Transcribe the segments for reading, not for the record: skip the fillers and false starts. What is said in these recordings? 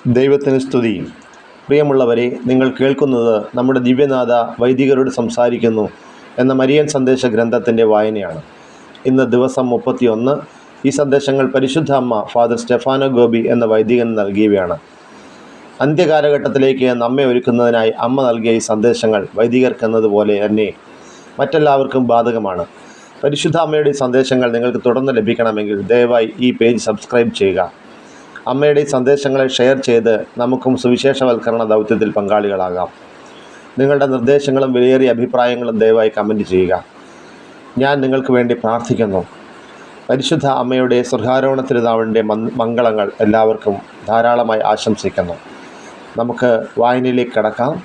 ദൈവത്തിന് സ്തുതി. പ്രിയമുള്ളവരെ, നിങ്ങൾ കേൾക്കുന്നത് നമ്മുടെ ദിവ്യനാഥ വൈദികരോട് സംസാരിക്കുന്നു എന്ന മരിയൻ സന്ദേശ ഗ്രന്ഥത്തിൻ്റെ വായനയാണ്. ഇന്ന് ദിവസം 31. ഈ സന്ദേശങ്ങൾ പരിശുദ്ധ അമ്മ ഫാദർ സ്റ്റെഫാനോ ഗോപി എന്ന വൈദികൻ നൽകിയവയാണ്. അന്ത്യകാലഘട്ടത്തിലേക്ക് നമ്മെ ഒരുക്കുന്നതിനായി അമ്മ നൽകിയ ഈ സന്ദേശങ്ങൾ വൈദികർക്കെന്നതുപോലെ തന്നെ മറ്റെല്ലാവർക്കും ബാധകമാണ്. പരിശുദ്ധ അമ്മയുടെ ഈ സന്ദേശങ്ങൾ നിങ്ങൾക്ക് തുടർന്ന് ലഭിക്കണമെങ്കിൽ ദയവായി ഈ പേജ് സബ്സ്ക്രൈബ് ചെയ്യുക. അമ്മയുടെ ഈ സന്ദേശങ്ങളെ ഷെയർ ചെയ്ത് നമുക്കും സുവിശേഷവൽക്കരണ ദൗത്യത്തിൽ പങ്കാളികളാകാം. നിങ്ങളുടെ നിർദ്ദേശങ്ങളും വിലയേറിയ അഭിപ്രായങ്ങളും ദയവായി കമൻറ്റ് ചെയ്യുക. ഞാൻ നിങ്ങൾക്ക് വേണ്ടി പ്രാർത്ഥിക്കുന്നു. പരിശുദ്ധ അമ്മയുടെ സ്വർഗാരോഹണ തിരുനാളിൻ്റെ മംഗളങ്ങൾ എല്ലാവർക്കും ധാരാളമായി ആശംസിക്കുന്നു. നമുക്ക് വായനയിലേക്ക് കടക്കാം.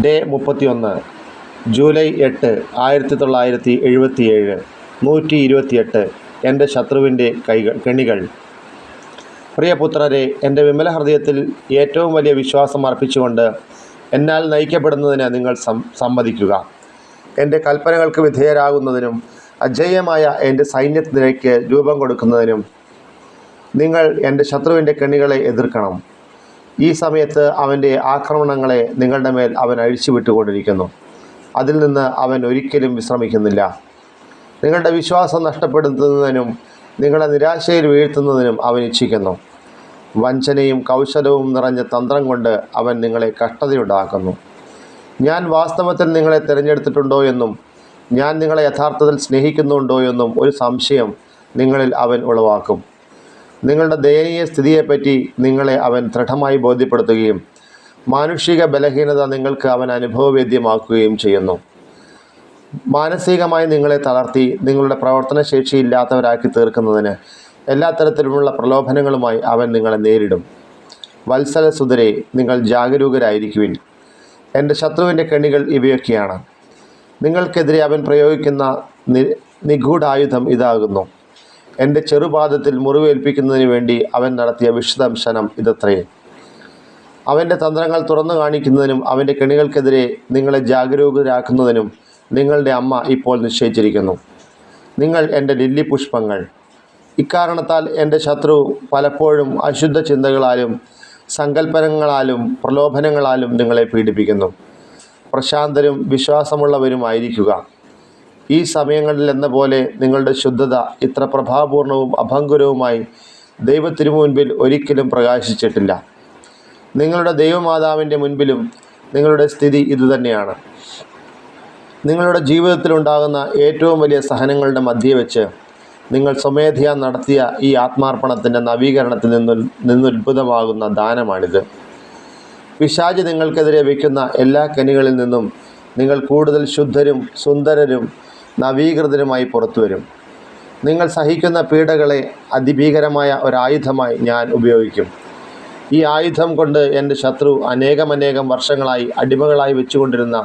Day 31, July 8, 1977. 128. എൻ്റെ ശത്രുവിൻ്റെ കെണികൾ. പ്രിയപുത്രരെ, എൻ്റെ വിമല ഹൃദയത്തിൽ ഏറ്റവും വലിയ വിശ്വാസം അർപ്പിച്ചുകൊണ്ട് എന്നാൽ നയിക്കപ്പെടുന്നതിന് നിങ്ങൾ സമ്മതിക്കുക. എൻ്റെ കൽപ്പനകൾക്ക് വിധേയരാകുന്നതിനും അജയ്യമായ എൻ്റെ സൈന്യത്തിലേക്ക് രൂപം കൊടുക്കുന്നതിനും നിങ്ങൾ എൻ്റെ ശത്രുവിൻ്റെ കെണികളെ എതിർക്കണം. ഈ സമയത്ത് അവൻ്റെ ആക്രമണങ്ങളെ നിങ്ങളുടെ മേൽ അവൻ അഴിച്ചുവിട്ടുകൊണ്ടിരിക്കുന്നു. അതിൽ നിന്ന് അവൻ ഒരിക്കലും വിശ്രമിക്കുന്നില്ല. നിങ്ങളുടെ വിശ്വാസം നഷ്ടപ്പെടുത്തുന്നതിനും നിങ്ങളെ നിരാശയിൽ വീഴ്ത്തുന്നതിനും അവൻ ഇച്ഛിക്കുന്നു. വഞ്ചനയും കൗശലവും നിറഞ്ഞ തന്ത്രം കൊണ്ട് അവൻ നിങ്ങളെ കഷ്ടതയുണ്ടാക്കുന്നു. ഞാൻ വാസ്തവത്തിൽ നിങ്ങളെ തിരഞ്ഞെടുത്തിട്ടുണ്ടോ എന്നും ഞാൻ നിങ്ങളെ യഥാർത്ഥത്തിൽ സ്നേഹിക്കുന്നുണ്ടോ എന്നും ഒരു സംശയം നിങ്ങളിൽ അവൻ ഉളവാക്കും. നിങ്ങളുടെ ദയനീയ സ്ഥിതിയെപ്പറ്റി നിങ്ങളെ അവൻ ദൃഢമായി ബോധ്യപ്പെടുത്തുകയും മാനുഷിക ബലഹീനത നിങ്ങൾക്ക് അവൻ അനുഭവവേദ്യമാക്കുകയും ചെയ്യുന്നു. മാനസികമായി നിങ്ങളെ തളർത്തി നിങ്ങളുടെ പ്രവർത്തനശേഷിയില്ലാത്തവരാക്കി തീർക്കുന്നതിന് എല്ലാ തരത്തിലുമുള്ള പ്രലോഭനങ്ങളുമായി അവൻ നിങ്ങളെ നേരിടും. വത്സലസുതരെ, നിങ്ങൾ ജാഗരൂകരായിരിക്കുവിൻ. എൻ്റെ ശത്രുവിൻ്റെ കെണികൾ ഇവയൊക്കെയാണ്. നിങ്ങൾക്കെതിരെ അവൻ പ്രയോഗിക്കുന്ന നിഗൂഢായുധം ഇതാകുന്നു. എൻ്റെ ചെറുപാദത്തിൽ മുറിവേൽപ്പിക്കുന്നതിന് വേണ്ടി അവൻ നടത്തിയ വിഷദംശനം ഇതത്രേ. അവൻ്റെ തന്ത്രങ്ങൾ തുറന്നു കാണിക്കുന്നതിനും അവൻ്റെ കെണികൾക്കെതിരെ നിങ്ങളെ ജാഗരൂകരാക്കുന്നതിനും നിങ്ങളുടെ അമ്മ ഇപ്പോൾ നിശ്ചയിച്ചിരിക്കുന്നു. നിങ്ങൾ എൻ്റെ ലില്ലി പുഷ്പങ്ങൾ. ഇക്കാരണത്താൽ എൻ്റെ ശത്രു പലപ്പോഴും അശുദ്ധ ചിന്തകളാലും സങ്കല്പനങ്ങളാലും പ്രലോഭനങ്ങളാലും നിങ്ങളെ പീഡിപ്പിക്കുന്നു. പ്രശാന്തരും വിശ്വാസമുള്ളവരുമായിരിക്കുക. ഈ സമയങ്ങളിലെന്ന പോലെ നിങ്ങളുടെ ശുദ്ധത ഇത്ര പ്രഭാപൂർണവും അഭംഗുരവുമായി ദൈവത്തിനു ഒരിക്കലും പ്രകാശിച്ചിട്ടില്ല. നിങ്ങളുടെ ദൈവമാതാവിൻ്റെ മുൻപിലും നിങ്ങളുടെ സ്ഥിതി ഇതുതന്നെയാണ്. നിങ്ങളുടെ ജീവിതത്തിലുണ്ടാകുന്ന ഏറ്റവും വലിയ സഹനങ്ങളുടെ മധ്യേ വെച്ച് നിങ്ങൾ സ്വമേധയാ നടത്തിയ ഈ ആത്മാർപ്പണത്തിൻ്റെ നവീകരണത്തിൽ നിന്നുത്ഭുതമാകുന്ന ദാനമാണിത്. പിശാച് നിങ്ങൾക്കെതിരെ വയ്ക്കുന്ന എല്ലാ കെണികളിൽ നിന്നും നിങ്ങൾ കൂടുതൽ ശുദ്ധരും സുന്ദരരും നവീകൃതരുമായി പുറത്തു വരും. നിങ്ങൾ സഹിക്കുന്ന പീഡകളെ അതിഭീകരമായ ഒരായുധമായി ഞാൻ ഉപയോഗിക്കും. ഈ ആയുധം കൊണ്ട് എൻ്റെ ശത്രു അനേകം വർഷങ്ങളായി അടിമകളായി വെച്ചുകൊണ്ടിരുന്ന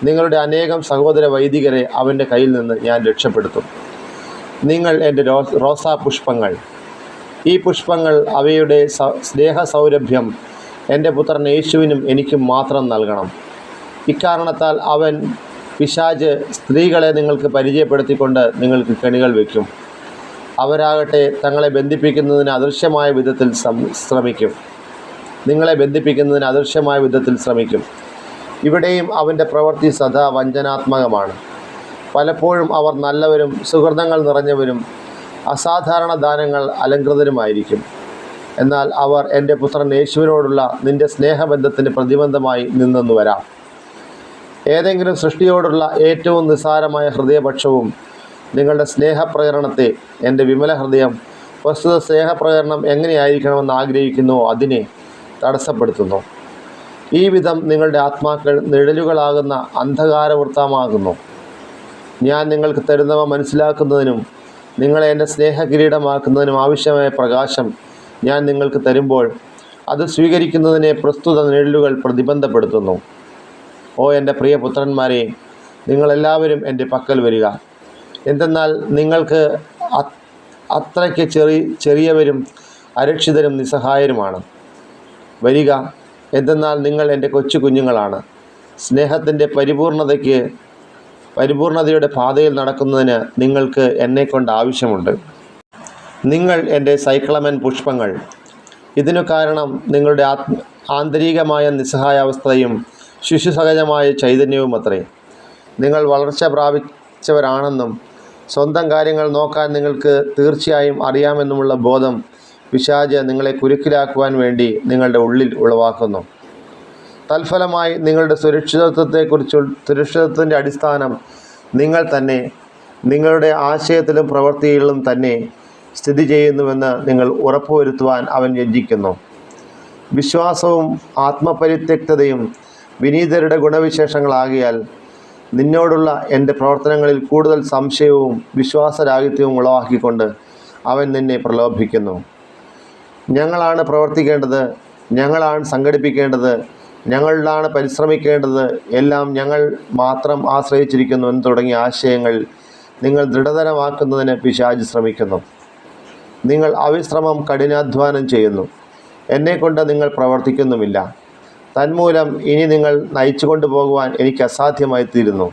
നിങ്ങളുടെ അനേകം സഹോദര വൈദികരെ അവൻ്റെ കയ്യിൽ നിന്ന് ഞാൻ രക്ഷപ്പെടുത്തും. നിങ്ങൾ എൻ്റെ റോസാ പുഷ്പങ്ങൾ. ഈ പുഷ്പങ്ങൾ അവയുടെ സ്നേഹസൗരഭ്യം എൻ്റെ പുത്രൻ യേശുവിനും എനിക്കും മാത്രം നൽകണം. ഇക്കാരണത്താൽ അവൻ പിശാച് സ്ത്രീകളെ നിങ്ങൾക്ക് പരിചയപ്പെടുത്തിക്കൊണ്ട് നിങ്ങൾക്ക് കെണികൾ വയ്ക്കും. അവരാകട്ടെ തങ്ങളെ ബന്ധിപ്പിക്കുന്നതിന് അദൃശ്യമായ വിധത്തിൽ ശ്രമിക്കും. നിങ്ങളെ ബന്ധിപ്പിക്കുന്നതിന് അദൃശ്യമായ വിധത്തിൽ ശ്രമിക്കും. ഇവിടെയും അവൻ്റെ പ്രവൃത്തി സദാ വഞ്ചനാത്മകമാണ്. പലപ്പോഴും അവർ നല്ലവരും സുഹൃതങ്ങൾ നിറഞ്ഞവരും അസാധാരണ ദാനങ്ങൾ അലങ്കൃതരുമായിരിക്കും. എന്നാൽ അവർ എൻ്റെ പുത്രൻ യേശുവിനോടുള്ള നിൻ്റെ സ്നേഹബന്ധത്തിന് പ്രതിബന്ധമായി നിന്നെന്നു വരാം. ഏതെങ്കിലും സൃഷ്ടിയോടുള്ള ഏറ്റവും നിസ്സാരമായ ഹൃദയപക്ഷവും നിങ്ങളുടെ സ്നേഹപ്രകരണത്തെ എൻ്റെ വിമല ഹൃദയം പ്രസ്തുത സ്നേഹപ്രകരണം എങ്ങനെയായിരിക്കണമെന്ന് ആഗ്രഹിക്കുന്നുവോ അതിനെ തടസ്സപ്പെടുത്തുന്നു. ഈ വിധം നിങ്ങളുടെ ആത്മാക്കൾ നിഴലുകളാകുന്ന അന്ധകാരവൃത്തമാകുന്നു. ഞാൻ നിങ്ങൾക്ക് തരുന്നവ മനസ്സിലാക്കുന്നതിനും നിങ്ങളെ എൻ്റെ സ്നേഹകിരീടമാക്കുന്നതിനും ആവശ്യമായ പ്രകാശം ഞാൻ നിങ്ങൾക്ക് തരുമ്പോൾ അത് സ്വീകരിക്കുന്നതിനെ പ്രസ്തുത നിഴലുകൾ പ്രതിബന്ധപ്പെടുത്തുന്നു. ഓ എൻ്റെ പ്രിയപുത്രന്മാരെ, നിങ്ങളെല്ലാവരും എൻ്റെ പക്കൽ വരിക. എന്തെന്നാൽ നിങ്ങൾക്ക് അത്രയ്ക്ക് ചെറിയവരും അരക്ഷിതരും നിസ്സഹായരുമാണ്. വരിക, എന്തെന്നാൽ നിങ്ങൾ എൻ്റെ കൊച്ചു കുഞ്ഞുങ്ങളാണ്. സ്നേഹത്തിൻ്റെ പരിപൂർണതയുടെ പാതയിൽ നടക്കുന്നതിന് നിങ്ങൾക്ക് എന്നെക്കൊണ്ട് ആവശ്യമുണ്ട്. നിങ്ങൾ എൻ്റെ സൈക്ലമൻ പുഷ്പങ്ങൾ. ഇതിനു കാരണം നിങ്ങളുടെ ആന്തരികമായ നിസ്സഹായാവസ്ഥയും ശിശുസഹജമായ ചൈതന്യവുമത്രേ. നിങ്ങൾ വളർച്ച പ്രാപിച്ചവരാണെന്നും സ്വന്തം കാര്യങ്ങൾ നോക്കാൻ നിങ്ങൾക്ക് തീർച്ചയായും അറിയാമെന്നുമുള്ള ബോധം പിശാച് നിങ്ങളെ കുരുക്കിലാക്കുവാൻ വേണ്ടി നിങ്ങളുടെ ഉള്ളിൽ ഉളവാക്കുന്നു. തൽഫലമായി നിങ്ങളുടെ സുരക്ഷിതത്വത്തിൻ്റെ അടിസ്ഥാനം നിങ്ങൾ തന്നെ നിങ്ങളുടെ ആശയത്തിലും പ്രവൃത്തിയിലും തന്നെ സ്ഥിതി ചെയ്യുന്നുവെന്ന് നിങ്ങൾ ഉറപ്പുവരുത്തുവാൻ അവൻ യജ്ഞിക്കുന്നു. വിശ്വാസവും ആത്മപരിത്യക്തതയും വിനീതരുടെ ഗുണവിശേഷങ്ങളാകിയാൽ നിന്നോടുള്ള എൻ്റെ പ്രവർത്തനങ്ങളിൽ കൂടുതൽ സംശയവും വിശ്വാസരാഹിത്യവും ഉളവാക്കിക്കൊണ്ട് അവൻ നിന്നെ പ്രലോഭിക്കുന്നു. ഞങ്ങളാണ് പ്രവർത്തിക്കേണ്ടത്, ഞങ്ങളാണ് സംഘടിപ്പിക്കേണ്ടത്, ഞങ്ങളിലാണ് പരിശ്രമിക്കേണ്ടത്, എല്ലാം ഞങ്ങൾ മാത്രം ആശ്രയിച്ചിരിക്കുന്നു എന്ന് തുടങ്ങിയ ആശയങ്ങൾ നിങ്ങൾ ദൃഢതരമാക്കുന്നതിന് പിശാച് ശ്രമിക്കുന്നു. നിങ്ങൾ അവിശ്രമം കഠിനാധ്വാനം ചെയ്യുന്നു, എന്നെക്കൊണ്ട് നിങ്ങൾ പ്രവർത്തിക്കുന്നുമില്ല. തന്മൂലം ഇനി നിങ്ങൾ നയിച്ചു കൊണ്ടുപോകുവാൻ എനിക്ക് അസാധ്യമായി തീരുന്നു.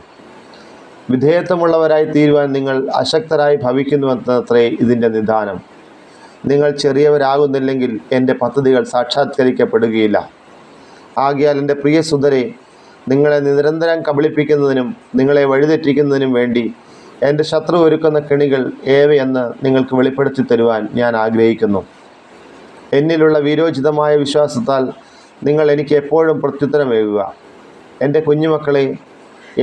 വിധേയത്വമുള്ളവരായി തീരുവാൻ നിങ്ങൾ അശക്തരായി ഭവിക്കുന്നുവെന്നത്രേ ഇതിൻ്റെ നിദാനം. നിങ്ങൾ ചെറിയവരാകുന്നില്ലെങ്കിൽ എൻ്റെ പദ്ധതികൾ സാക്ഷാത്കരിക്കപ്പെടുകയില്ല. ആകയാൽ എൻ്റെ പ്രിയ സുതരെ, നിങ്ങളെ നിരന്തരം കബളിപ്പിക്കുന്നതിനും നിങ്ങളെ വഴിതെറ്റിക്കുന്നതിനും വേണ്ടി എൻ്റെ ശത്രു ഒരുക്കുന്ന കെണികൾ ഏവയെന്ന് നിങ്ങൾക്ക് വെളിപ്പെടുത്തി തരുവാൻ ഞാൻ ആഗ്രഹിക്കുന്നു. എന്നിലുള്ള വീരോചിതമായ വിശ്വാസത്താൽ നിങ്ങൾ എനിക്ക് എപ്പോഴും പ്രത്യുത്തരമേകുക. എൻ്റെ കുഞ്ഞുമക്കളെ,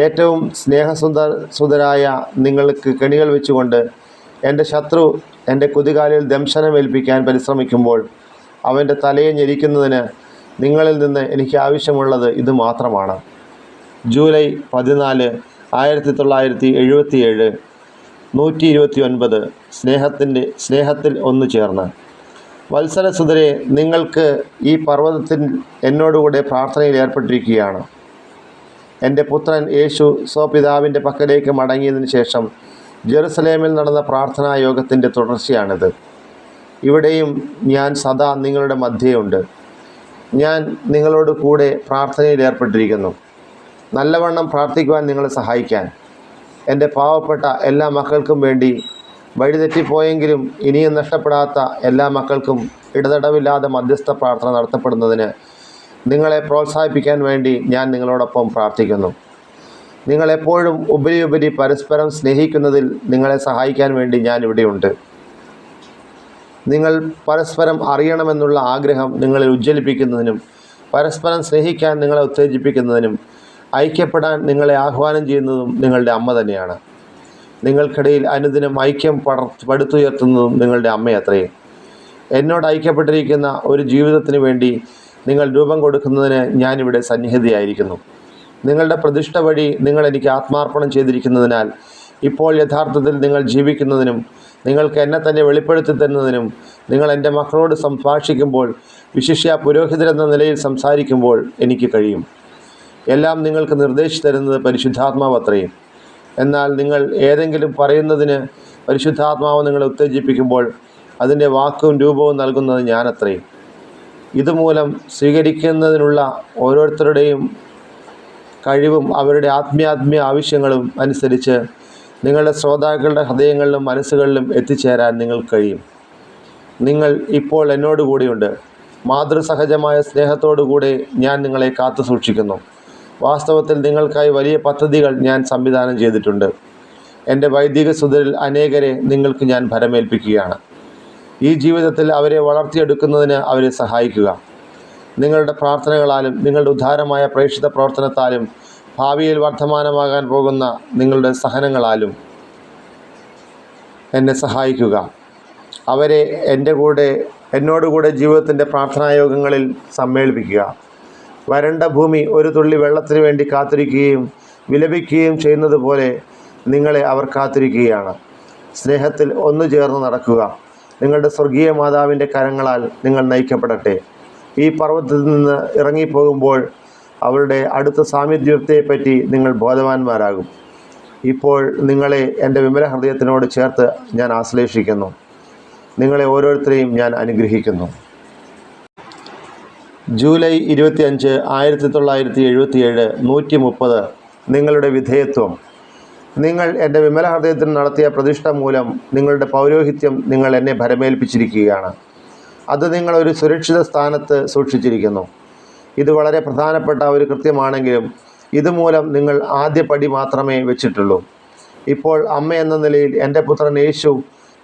ഏറ്റവും സ്നേഹസുതരായ നിങ്ങൾക്ക് കെണികൾ വെച്ചുകൊണ്ട് എൻ്റെ ശത്രു എൻ്റെ കുതികാലിൽ ദംശനമേൽപ്പിക്കാൻ പരിശ്രമിക്കുമ്പോൾ അവൻ്റെ തലയെ ഞെരിക്കുന്നതിന് നിങ്ങളിൽ നിന്ന് എനിക്ക് ആവശ്യമുള്ളത് ഇത് മാത്രമാണ്. ജൂലൈ 14, 1977, 129. സ്നേഹത്തിൽ ഒന്നു ചേർന്ന്. വത്സലസുതരെ, നിങ്ങൾക്ക് ഈ പർവ്വതത്തിൽ എന്നോടുകൂടെ പ്രാർത്ഥനയിൽ ഏർപ്പെട്ടിരിക്കുകയാണ്. എൻ്റെ പുത്രൻ യേശു സ്വപിതാവിൻ്റെ പക്കലേക്ക് മടങ്ങിയതിന് ശേഷം ജെറുസലേമിൽ നടന്ന പ്രാർത്ഥനാ യോഗത്തിൻ്റെ തുടർച്ചയാണിത്. ഇവിടെയും ഞാൻ സദാ നിങ്ങളുടെ മധ്യേയുണ്ട്. ഞാൻ നിങ്ങളോട് കൂടെ പ്രാർത്ഥനയിൽ ഏർപ്പെട്ടിരിക്കുന്നു, നല്ലവണ്ണം പ്രാർത്ഥിക്കുവാൻ നിങ്ങളെ സഹായിക്കാൻ. എൻ്റെ പാവപ്പെട്ട എല്ലാ മക്കൾക്കും വേണ്ടി, വഴിതെറ്റിപ്പോയെങ്കിലും ഇനിയും നഷ്ടപ്പെടാത്ത എല്ലാ മക്കൾക്കും ഇടതടവില്ലാതെ മധ്യസ്ഥ പ്രാർത്ഥന നടത്തപ്പെടുന്നതിന് നിങ്ങളെ പ്രോത്സാഹിപ്പിക്കാൻ വേണ്ടി ഞാൻ നിങ്ങളോടൊപ്പം പ്രാർത്ഥിക്കുന്നു. നിങ്ങളെപ്പോഴും ഉപരി പരസ്പരം സ്നേഹിക്കുന്നതിൽ നിങ്ങളെ സഹായിക്കാൻ വേണ്ടി ഞാൻ ഇവിടെയുണ്ട്. നിങ്ങൾ പരസ്പരം അറിയണമെന്നുള്ള ആഗ്രഹം നിങ്ങളിൽ ഉജ്ജ്വലിപ്പിക്കുന്നതിനും പരസ്പരം സ്നേഹിക്കാൻ നിങ്ങളെ ഉത്തേജിപ്പിക്കുന്നതിനും ഐക്യപ്പെടാൻ നിങ്ങളെ ആഹ്വാനം ചെയ്യുന്നതും നിങ്ങളുടെ അമ്മ തന്നെയാണ്. നിങ്ങൾക്കിടയിൽ അനുദിനം ഐക്യം പടുത്തുയർത്തുന്നതും നിങ്ങളുടെ അമ്മയത്രയും. എന്നോട് ഐക്യപ്പെട്ടിരിക്കുന്ന ഒരു ജീവിതത്തിന് വേണ്ടി നിങ്ങൾ രൂപം കൊടുക്കുന്നതിന് ഞാനിവിടെ സന്നിഹിതയായിരിക്കുന്നു. നിങ്ങളുടെ പ്രതിഷ്ഠ വഴി നിങ്ങൾ എനിക്ക് ആത്മാർപ്പണം ചെയ്തിരിക്കുന്നതിനാൽ ഇപ്പോൾ യഥാർത്ഥത്തിൽ നിങ്ങൾ ജീവിക്കുന്നതിനും നിങ്ങൾക്ക് എന്നെ തന്നെ വെളിപ്പെടുത്തി തരുന്നതിനും നിങ്ങൾ എൻ്റെ മക്കളോട് സംഭാഷിക്കുമ്പോൾ, വിശിഷ്യ പുരോഹിതരെന്ന നിലയിൽ സംസാരിക്കുമ്പോൾ എനിക്ക് കഴിയും. എല്ലാം നിങ്ങൾക്ക് നിർദ്ദേശിച്ചു തരുന്നത് പരിശുദ്ധാത്മാവ് അത്രയും. എന്നാൽ നിങ്ങൾ ഏതെങ്കിലും പറയുന്നതിന് പരിശുദ്ധാത്മാവ് നിങ്ങളെ ഉത്തേജിപ്പിക്കുമ്പോൾ അതിൻ്റെ വാക്കും രൂപവും നൽകുന്നത് ഞാനത്രയും. ഇതുമൂലം സ്വീകരിക്കുന്നതിനുള്ള ഓരോരുത്തരുടെയും കഴിവും അവരുടെ ആത്മീയ ആവശ്യങ്ങളും അനുസരിച്ച് നിങ്ങളുടെ ശ്രോതാക്കളുടെ ഹൃദയങ്ങളിലും മനസ്സുകളിലും എത്തിച്ചേരാൻ നിങ്ങൾക്ക് കഴിയും. നിങ്ങൾ ഇപ്പോൾ എന്നോട് കൂടിയുണ്ട്. മാതൃസഹജമായ സ്നേഹത്തോടുകൂടെ ഞാൻ നിങ്ങളെ കാത്തു സൂക്ഷിക്കുന്നു. വാസ്തവത്തിൽ നിങ്ങൾക്കായി വലിയ പദ്ധതികൾ ഞാൻ സംവിധാനം ചെയ്തിട്ടുണ്ട്. എൻ്റെ വൈദിക സുതരിൽ അനേകരെ നിങ്ങൾക്ക് ഞാൻ ഭരമേൽപ്പിക്കുകയാണ്. ഈ ജീവിതത്തിൽ അവരെ വളർത്തിയെടുക്കുന്നതിന് അവരെ സഹായിക്കുക. നിങ്ങളുടെ പ്രാർത്ഥനകളാലും നിങ്ങളുടെ ഉദാരമായ പ്രേക്ഷിത പ്രവർത്തനത്താലും ഭാവിയിൽ വർദ്ധമാനമാകാൻ പോകുന്ന നിങ്ങളുടെ സഹനങ്ങളാലും എന്നെ സഹായിക്കുക. അവരെ എന്നോടുകൂടെ ജീവിതത്തിൻ്റെ പ്രാർത്ഥനായോഗങ്ങളിൽ സമ്മേളിപ്പിക്കുക. വരണ്ട ഭൂമി ഒരു തുള്ളി വെള്ളത്തിന് വേണ്ടി കാത്തിരിക്കുകയും വിലപിക്കുകയും ചെയ്യുന്നത് പോലെ നിങ്ങളെ അവർ കാത്തിരിക്കുകയാണ്. സ്നേഹത്തിൽ ഒന്നു ചേർന്ന് നടക്കുക. നിങ്ങളുടെ സ്വർഗീയ മാതാവിൻ്റെ കരങ്ങളാൽ നിങ്ങൾ നയിക്കപ്പെടട്ടെ. ഈ പർവ്വതത്തിൽ നിന്ന് ഇറങ്ങിപ്പോകുമ്പോൾ അവളുടെ അടുത്ത സാമീപ്യത്തെപ്പറ്റി നിങ്ങൾ ബോധവാന്മാരാകും. ഇപ്പോൾ നിങ്ങളെ എൻ്റെ വിമല ഹൃദയത്തിനോട് ചേർത്ത് ഞാൻ ആശ്ലേഷിക്കുന്നു. നിങ്ങളെ ഓരോരുത്തരെയും ഞാൻ അനുഗ്രഹിക്കുന്നു. ജൂലൈ 25, 1977, 130. നിങ്ങളുടെ വിധേയത്വം. നിങ്ങൾ എൻ്റെ വിമല ഹൃദയത്തിൽ നടത്തിയ പ്രതിഷ്ഠ മൂലം നിങ്ങളുടെ പൗരോഹിത്യം നിങ്ങൾ എന്നെ ഭരമേൽപ്പിച്ചിരിക്കുകയാണ്. അത് നിങ്ങളൊരു സുരക്ഷിത സ്ഥാനത്ത് സൂക്ഷിച്ചിരിക്കുന്നു. ഇത് വളരെ പ്രധാനപ്പെട്ട ഒരു കൃത്യമാണെങ്കിലും ഇതുമൂലം നിങ്ങൾ ആദ്യ പടി മാത്രമേ വെച്ചിട്ടുള്ളൂ. ഇപ്പോൾ അമ്മ എന്ന നിലയിൽ എൻ്റെ പുത്രൻ യേശു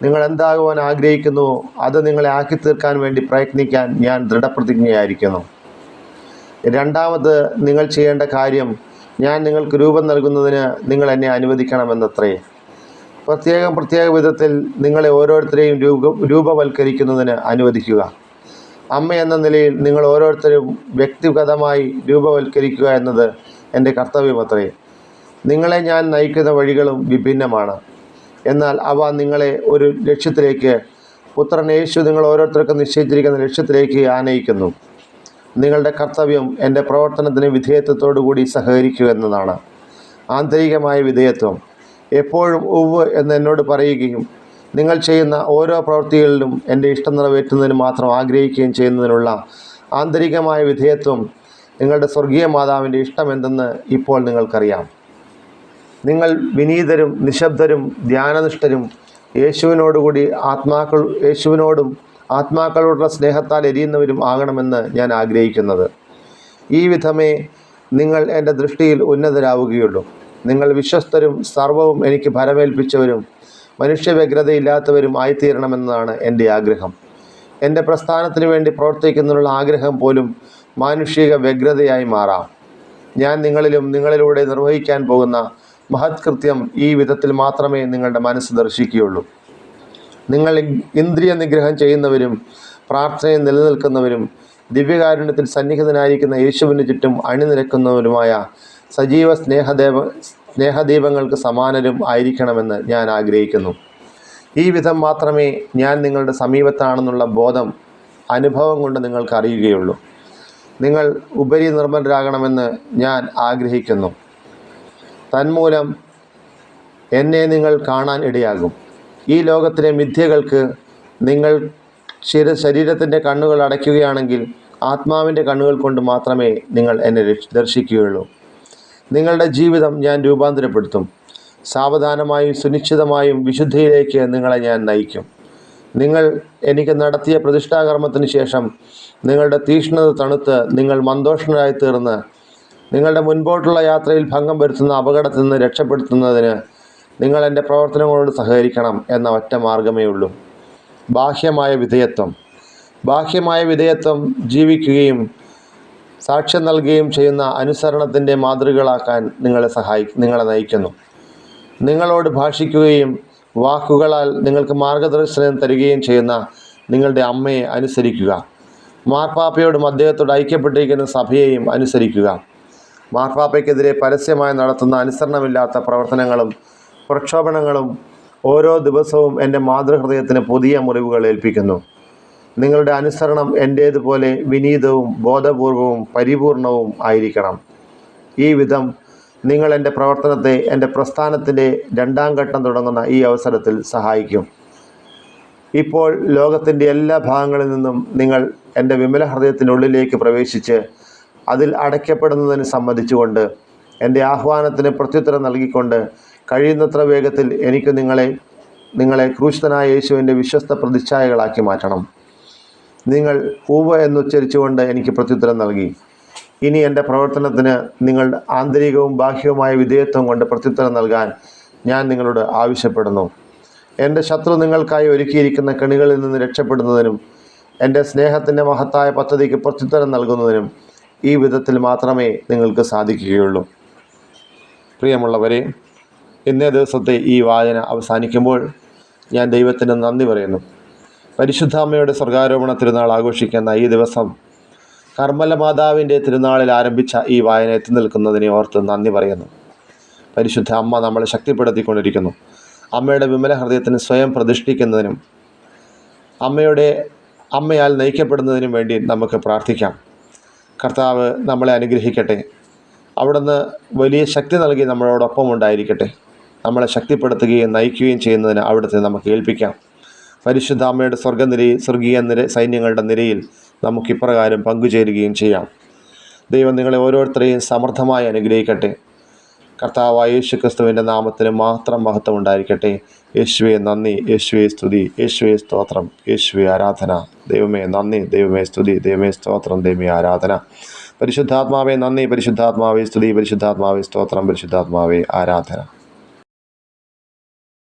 നിങ്ങൾ എന്താകുവാൻ ആഗ്രഹിക്കുന്നുവോ അത് നിങ്ങളെ ആക്കിത്തീർക്കാൻ വേണ്ടി പ്രയത്നിക്കാൻ ഞാൻ ദൃഢപ്രതിജ്ഞയായിരിക്കുന്നു. രണ്ടാമത് നിങ്ങൾ ചെയ്യേണ്ട കാര്യം, ഞാൻ നിങ്ങൾക്ക് രൂപം നൽകുന്നതിന് നിങ്ങൾ എന്നെ അനുവദിക്കണമെന്നത്രേ. പ്രത്യേക വിധത്തിൽ നിങ്ങളെ ഓരോരുത്തരെയും രൂപവൽക്കരിക്കുന്നതിന് അനുവദിക്കുക. അമ്മ എന്ന നിലയിൽ നിങ്ങൾ ഓരോരുത്തരും വ്യക്തിഗതമായി രൂപവൽക്കരിക്കുക എന്നത് എൻ്റെ കർത്തവ്യമത്രേ. നിങ്ങളെ ഞാൻ നയിക്കുന്ന വഴികളും വിഭിന്നമാണ്, എന്നാൽ അവ നിങ്ങളെ ഒരു ലക്ഷ്യത്തിലേക്ക്, പുത്രൻ യേശു നിങ്ങൾ ഓരോരുത്തർക്കും നിശ്ചയിച്ചിരിക്കുന്ന ലക്ഷ്യത്തിലേക്ക് ആനയിക്കുന്നു. നിങ്ങളുടെ കർത്തവ്യം എൻ്റെ പ്രവർത്തനത്തിന് വിധേയത്വത്തോടു കൂടി സഹകരിക്കുക എന്നതാണ്. ആന്തരികമായ വിധേയത്വം. എപ്പോഴും ഉവ്വ് എന്ന് എന്നോട് പറയുകയും നിങ്ങൾ ചെയ്യുന്ന ഓരോ പ്രവൃത്തികളിലും എൻ്റെ ഇഷ്ടം നിറവേറ്റുന്നതിന് മാത്രം ആഗ്രഹിക്കുകയും ചെയ്യുന്നതിനുള്ള ആന്തരികമായ വിധേയത്വം നിങ്ങളുടെ സ്വർഗീയ മാതാവിൻ്റെ ഇഷ്ടമെന്തെന്ന് ഇപ്പോൾ നിങ്ങൾക്കറിയാം. നിങ്ങൾ വിനീതരും നിശബ്ദരും ധ്യാനനിഷ്ഠരും യേശുവിനോടും ആത്മാക്കളോടുള്ള സ്നേഹത്താൽ എരിയുന്നവരും ആകണമെന്ന് ഞാൻ ആഗ്രഹിക്കുന്നത്. ഈ വിധമേ നിങ്ങൾ എൻ്റെ ദൃഷ്ടിയിൽ ഉന്നതരാവുകയുള്ളൂ. നിങ്ങൾ വിശ്വസ്തരും സർവവും എനിക്ക് ഭരമേൽപ്പിച്ചവരും മനുഷ്യവ്യഗ്രതയില്ലാത്തവരും ആയിത്തീരണമെന്നതാണ് എൻ്റെ ആഗ്രഹം. എൻ്റെ പ്രസ്ഥാനത്തിന് വേണ്ടി പ്രവർത്തിക്കുന്നതിനുള്ള ആഗ്രഹം പോലും മാനുഷിക വ്യഗ്രതയായി മാറാം. ഞാൻ നിങ്ങളിലൂടെ നിർവഹിക്കാൻ പോകുന്ന മഹത്കൃത്യം ഈ വിധത്തിൽ മാത്രമേ നിങ്ങളുടെ മനസ്സ് ദർശിക്കുകയുള്ളൂ. നിങ്ങൾ ഇന്ദ്രിയ നിഗ്രഹം ചെയ്യുന്നവരും പ്രാർത്ഥനയിൽ നിലനിൽക്കുന്നവരും ദിവ്യകാരുണ്യത്തിൽ സന്നിഹിതനായിരിക്കുന്ന യേശുവിന് ചുറ്റും അണിനിരക്കുന്നവരുമായ സജീവ സ്നേഹദീപങ്ങൾക്ക് സമാനരും ആയിരിക്കണമെന്ന് ഞാൻ ആഗ്രഹിക്കുന്നു. ഈ വിധം മാത്രമേ ഞാൻ നിങ്ങളുടെ സമീപത്താണെന്നുള്ള ബോധം അനുഭവം കൊണ്ട് നിങ്ങൾക്ക് അറിയുകയുള്ളൂ. നിങ്ങൾ ഉപരി നിർമ്മലരാകണമെന്ന് ഞാൻ ആഗ്രഹിക്കുന്നു. തന്മൂലം എന്നെ നിങ്ങൾ കാണാൻ ഇടയാകും. ഈ ലോകത്തിലെ മിഥ്യകൾക്ക് നിങ്ങൾ ശരീരത്തിൻ്റെ കണ്ണുകൾ അടയ്ക്കുകയാണെങ്കിൽ ആത്മാവിൻ്റെ കണ്ണുകൾ കൊണ്ട് മാത്രമേ നിങ്ങൾ എന്നെ ദർശിക്കുകയുള്ളൂ. നിങ്ങളുടെ ജീവിതം ഞാൻ രൂപാന്തരപ്പെടുത്തും. സാവധാനമായും സുനിശ്ചിതമായും വിശുദ്ധിയിലേക്ക് നിങ്ങളെ ഞാൻ നയിക്കും. നിങ്ങൾ എനിക്ക് നടത്തിയ പ്രതിഷ്ഠാകർമ്മത്തിന് ശേഷം നിങ്ങളുടെ തീക്ഷ്ണത തണുത്ത് നിങ്ങൾ മന്ദോഷണരായി തീർന്ന് നിങ്ങളുടെ മുൻപോട്ടുള്ള യാത്രയിൽ ഭംഗം വരുത്തുന്ന അപകടത്തിൽ നിന്ന് രക്ഷപ്പെടുത്തുന്നതിന് നിങ്ങൾ എൻ്റെ പ്രവർത്തനങ്ങളോട് സഹകരിക്കണം എന്ന ഒറ്റ മാർഗമേ ഉള്ളൂ. ബാഹ്യമായ വിധേയത്വം ജീവിക്കുകയും സാക്ഷ്യം നൽകുകയും ചെയ്യുന്ന അനുസരണത്തിൻ്റെ മാതൃകകളാക്കാൻ നിങ്ങളെ നയിക്കുന്നു. നിങ്ങളോട് ഭാഷിക്കുകയും വാക്കുകളാൽ നിങ്ങൾക്ക് മാർഗദർശനം തരികയും ചെയ്യുന്ന നിങ്ങളുടെ അമ്മയെ അനുസരിക്കുക. മാർപ്പാപ്പയോടും അദ്ദേഹത്തോട് ഐക്യപ്പെട്ടിരിക്കുന്ന സഭയെയും അനുസരിക്കുക. മാർപ്പാപ്പയ്ക്കെതിരെ പരസ്യമായി നടത്തുന്ന അനുസരണമില്ലാത്ത പ്രവർത്തനങ്ങളും പ്രക്ഷോഭണങ്ങളും ഓരോ ദിവസവും എൻ്റെ മാതൃഹൃദയത്തിന് പുതിയ മുറിവുകൾ ഏൽപ്പിക്കുന്നു. നിങ്ങളുടെ അനുസരണം എൻ്റേതുപോലെ വിനീതവും ബോധപൂർവവും പരിപൂർണവും ആയിരിക്കണം. ഈ വിധം നിങ്ങൾ എൻ്റെ പ്രവർത്തനത്തെ എൻ്റെ പ്രസ്ഥാനത്തിൻ്റെ രണ്ടാം ഘട്ടം തുടങ്ങുന്ന ഈ അവസരത്തിൽ സഹായിക്കും. ഇപ്പോൾ ലോകത്തിൻ്റെ എല്ലാ ഭാഗങ്ങളിൽ നിന്നും നിങ്ങൾ എൻ്റെ വിമല ഹൃദയത്തിനുള്ളിലേക്ക് പ്രവേശിച്ച് അതിൽ അടയ്ക്കപ്പെടുന്നതിന് സമ്മതിച്ചുകൊണ്ട് എൻ്റെ ആഹ്വാനത്തിന് പ്രത്യുത്തരം നൽകിക്കൊണ്ട് കഴിയുന്നത്ര വേഗത്തിൽ എനിക്ക് നിങ്ങളെ ക്രൂശിതനായ യേശുവിൻ്റെ വിശ്വസ്ത പ്രതിച്ഛായകളാക്കി മാറ്റണം. നിങ്ങൾ ഉവ്വ് എന്നുച്ചരിച്ചുകൊണ്ട് എനിക്ക് പ്രത്യുത്തരം നൽകി. ഇനി എൻ്റെ പ്രവർത്തനത്തിന് നിങ്ങൾ ആന്തരികവും ബാഹ്യവുമായ വിധേയത്വം കൊണ്ട് പ്രത്യുത്തരം നൽകാൻ ഞാൻ നിങ്ങളോട് ആവശ്യപ്പെടുന്നു. എൻ്റെ ശത്രു നിങ്ങൾക്കായി ഒരുക്കിയിരിക്കുന്ന കെണികളിൽ നിന്ന് രക്ഷപ്പെടുന്നതിനും എൻ്റെ സ്നേഹത്തിൻ്റെ മഹത്തായ പദ്ധതിക്ക് പ്രത്യുത്തരം നൽകുന്നതിനും ഈ വിധത്തിൽ മാത്രമേ നിങ്ങൾക്ക് സാധിക്കുകയുള്ളൂ. പ്രിയമുള്ളവരെ, ഇന്നേ ദിവസത്തെ ഈ വായന അവസാനിക്കുമ്പോൾ ഞാൻ ദൈവത്തിന് നന്ദി പറയുന്നു. പരിശുദ്ധ അമ്മയുടെ സ്വർഗാരോപണ തിരുനാൾ ആഘോഷിക്കുന്ന ഈ ദിവസം കർമ്മല മാതാവിൻ്റെ തിരുനാളിൽ ആരംഭിച്ച ഈ വായന എത്തി നിൽക്കുന്നതിനെ ഓർത്ത് നന്ദി പറയുന്നു. പരിശുദ്ധ അമ്മ നമ്മളെ ശക്തിപ്പെടുത്തിക്കൊണ്ടിരിക്കുന്നു. അമ്മയുടെ വിമല ഹൃദയത്തിന് സ്വയം പ്രതിഷ്ഠിക്കുന്നതിനും അമ്മയാൽ നയിക്കപ്പെടുന്നതിനും വേണ്ടി നമുക്ക് പ്രാർത്ഥിക്കാം. കർത്താവ് നമ്മളെ അനുഗ്രഹിക്കട്ടെ. അവിടുന്ന് വലിയ ശക്തി നൽകി നമ്മളോടൊപ്പം ഉണ്ടായിരിക്കട്ടെ. നമ്മളെ ശക്തിപ്പെടുത്തുകയും നയിക്കുകയും ചെയ്യുന്നതിന് അവിടുത്തെ നമുക്ക് ഏൽപ്പിക്കാം. പരിശുദ്ധ അമ്മയുടെ സ്വർഗീയ സൈന്യങ്ങളുടെ നിരയിൽ നമുക്കിപ്രകാരം പങ്കുചേരുകയും ചെയ്യാം. ദൈവം നിങ്ങളെ ഓരോരുത്തരെയും സമൃദ്ധമായി അനുഗ്രഹിക്കട്ടെ. കർത്താവായ യേശു ക്രിസ്തുവിൻ്റെ നാമത്തിന് മാത്രം മഹത്വം ഉണ്ടായിരിക്കട്ടെ. യേശുവെ നന്ദി, യേശുവെ സ്തുതി, യേശുവെ സ്തോത്രം, യേശുവെ ആരാധന. ദൈവമേ നന്ദി, ദൈവമേ സ്തുതി, ദൈവമേ സ്തോത്രം, ദൈവമേ ആരാധന. പരിശുദ്ധാത്മാവേ നന്ദി, പരിശുദ്ധാത്മാവേ സ്തുതി, പരിശുദ്ധാത്മാവേ സ്തോത്രം, പരിശുദ്ധാത്മാവേ ആരാധന.